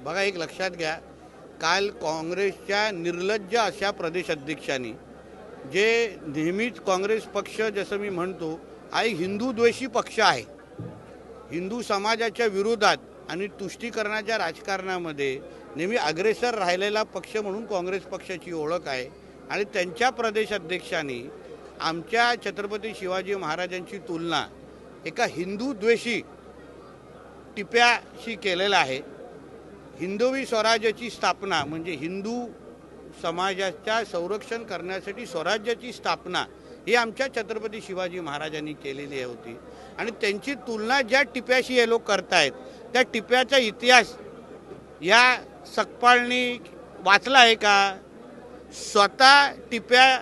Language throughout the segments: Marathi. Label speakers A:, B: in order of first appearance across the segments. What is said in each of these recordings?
A: बघा, एक लक्षात घ्या, काल काँग्रेसच्या निर्लज्ज अशा प्रदेश अध्यक्षांनी जे नेहमीच काँग्रेस पक्ष जसं मी म्हणतो आहे हिंदू द्वेषी पक्ष आहे, हिंदू समाजाच्या विरोधात आणि तुष्टीकरणाच्या राजकारणामध्ये नेहमी अग्रेसर राहिलेला पक्ष म्हणून काँग्रेस पक्षाची ओळख आहे आणि त्यांच्या प्रदेश अध्यक्षांनी आमच्या छत्रपती शिवाजी महाराजांची तुलना एका हिंदू द्वेषी टिप्याशी केलेला आहे। हिंदवी स्वराज्याची स्थापना म्हणजे हिंदू समाजाच्या संरक्षण करण्यासाठी स्वराज्याची स्थापना ही आमच्या छत्रपती शिवाजी महाराजांनी केलेली होती आणि त्यांची तुलना ज्या टिप्याशी हे लोक करतायत त्या टिप्याचा इतिहास या सकपाळनी वाचला आहे का? स्वतः टिप्या,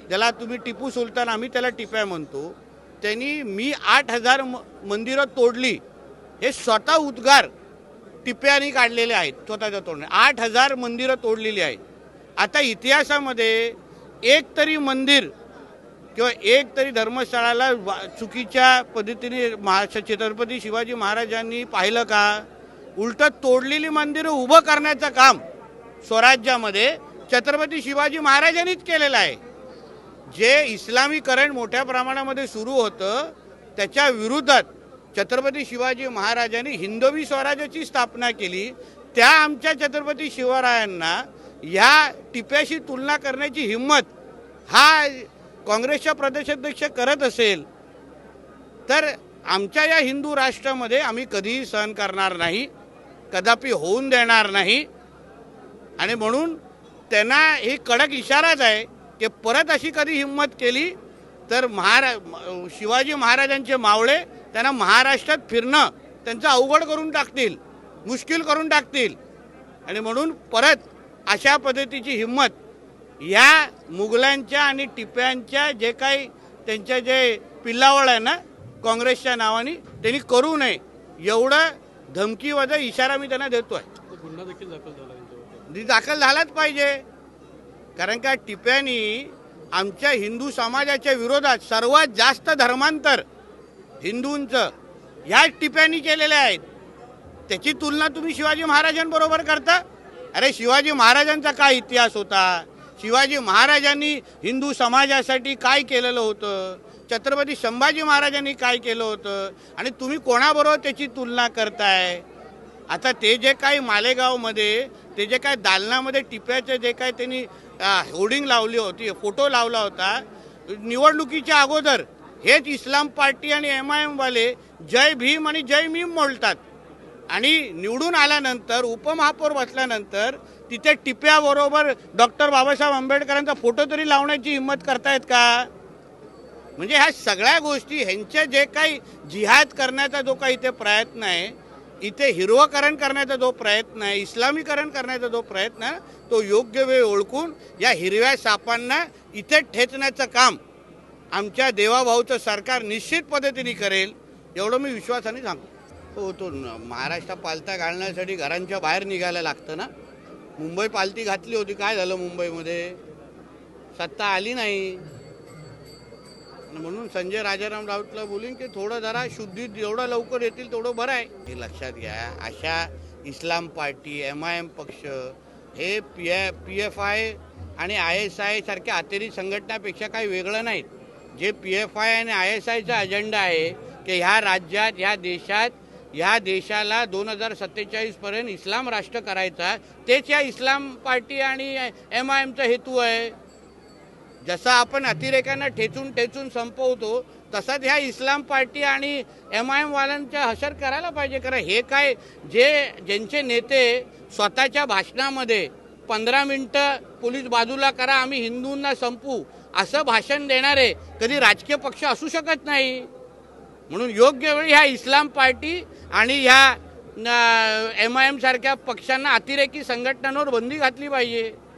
A: ज्याला तुम्ही टिपू सुलतान आम्ही त्याला टिप्या म्हणतो, त्यांनी मी 8000 मंदिरं तोडली हे स्वतः उद्गार टिप्यानी काढलेले आहेत। स्वतःच्या तोडणे 8000 मंदिरं तोडलेली आहेत। आता इतिहासामध्ये एक तरी मंदिर किंवा एक तरी धर्मस्थळाला चुकीच्या पद्धतीने छत्रपती शिवाजी महाराजांनी पाहिलं का? उलटं तोडलेली मंदिरं उभं करण्याचं काम स्वराज्यामध्ये छत्रपती शिवाजी महाराजांनीच केलेलं आहे। जे इस्लामीकरण मोठ्या प्रमाणामध्ये सुरू होतं त्याच्या विरोधात छत्रपती शिवाजी महाराजांनी हिंदवी स्वराज्याची स्थापना केली। त्या आमच्या छत्रपती शिवरायांना या टिप्याशी तुलना करण्याची हिंमत हा काँग्रेसच्या प्रदेशाध्यक्ष करत असेल तर आमच्या या हिंदू राष्ट्रामध्ये आम्ही कधीही सहन करणार नाही, कदापि होऊन देणार नाही। आणि म्हणून त्यांना हे कडक इशाराच आहे की परत अशी कधी हिंमत केली तर शिवाजी महाराजांचे मावळे त्यांना महाराष्ट्रात फिरणं त्यांचं अवघड करून टाकतील, मुश्किल करून टाकतील। आणि म्हणून परत अशा पद्धतीची हिंमत या मुघलांच्या आणि टिप्यांच्या जे काही त्यांच्या जे पिल्लावळ आहे ना काँग्रेसच्या नावाने त्यांनी करू नये एवढं धमकीवजा इशारा मी त्यांना देतोय।
B: गुन्हा देखील दाखल झाला,
A: दाखल झालाच पाहिजे, कारण का टिप्यांनी आमच्या हिंदू समाजाच्या विरोधात सर्वात जास्त धर्मांतर हिंदूंचं ह्या टिप्यांनी केलेले आहेत। त्याची तुलना तुम्ही शिवाजी महाराजांबरोबर करता? अरे शिवाजी महाराजांचा काय इतिहास होता? शिवाजी महाराजांनी हिंदू समाजासाठी काय केलेलं होतं? छत्रपती संभाजी महाराजांनी काय केलं होतं? आणि तुम्ही कोणाबरोबर त्याची तुलना करताय? आता ते जे काही मालेगावमध्ये ते जे काय दालनामध्ये टिप्याचे जे काय त्यांनी होर्डिंग लावली होती, फोटो लावला होता, निवडणुकीच्या अगोदर हेच इस्लाम पार्टी आणि MIM वाले जय भीम आणि जय मीम बोलतात आणि निवडून आल्यानंतर उपमहापौर बसल्यानंतर तिथे टिप्याबरोबर डॉक्टर बाबासाहेब आंबेडकरांचा फोटो तरी लावण्याची हिंमत करतायत का? म्हणजे ह्या सगळ्या गोष्टी ह्यांचे जे काही जिहाद करण्याचा जो काही इथे प्रयत्न आहे, इथे हिरवकरण करण्याचा जो प्रयत्न आहे, इस्लामीकरण करण्याचा जो प्रयत्न आहे, तो योग्य वेळ ओळखून या हिरव्या सापांना इथे ठेचण्याचं काम आमच्या देवाभाऊचं सरकार निश्चित पद्धतीने करेल एवढं मी विश्वासाने सांगतो। हो, तो महाराष्ट्र पालथा घालण्यासाठी घरांच्या बाहेर निघायला लागतं ना। मुंबई पालथी घातली होती, काय झालं? मुंबईमध्ये सत्ता आली नाही म्हणून संजय राजाराम राऊतला बोलीन की थोडं जरा शुद्धीत जेवढं लवकर येतील तेवढं बरं आहे। हे लक्षात घ्या, अशा इस्लाम पार्टी MIM पक्ष हे PFI आणि ISI सारख्या अतिरेकी संघटनापेक्षा काही वेगळं नाहीत। जे PFI आणि ISIचा अजेंडा आहे की ह्या राज्यात, ह्या देशाला 2047 पर्यंत इस्लाम राष्ट्र करायचा, तेच या इस्लाम पार्टी आणि MIMचा हेतू आहे। जसं आपण अतिरेक्यांना ठेचून संपवतो तसंच ह्या इस्लाम पार्टी आणि MIM वाल्यांचा हशर करायला पाहिजे। कारण हे काय ज्यांचे नेते स्वतःच्या भाषणामध्ये 15 मिनिटं पोलीस बाजूला करा, आम्ही हिंदूंना संपू असं भाषण देणारे कधी राजकीय पक्ष असू शकत नाही। म्हणून योग्य वेळी ह्या इस्लाम पार्टी आणि ह्या MIM सारख्या पक्षांना, अतिरेकी संघटनांवर बंदी घातली पाहिजे।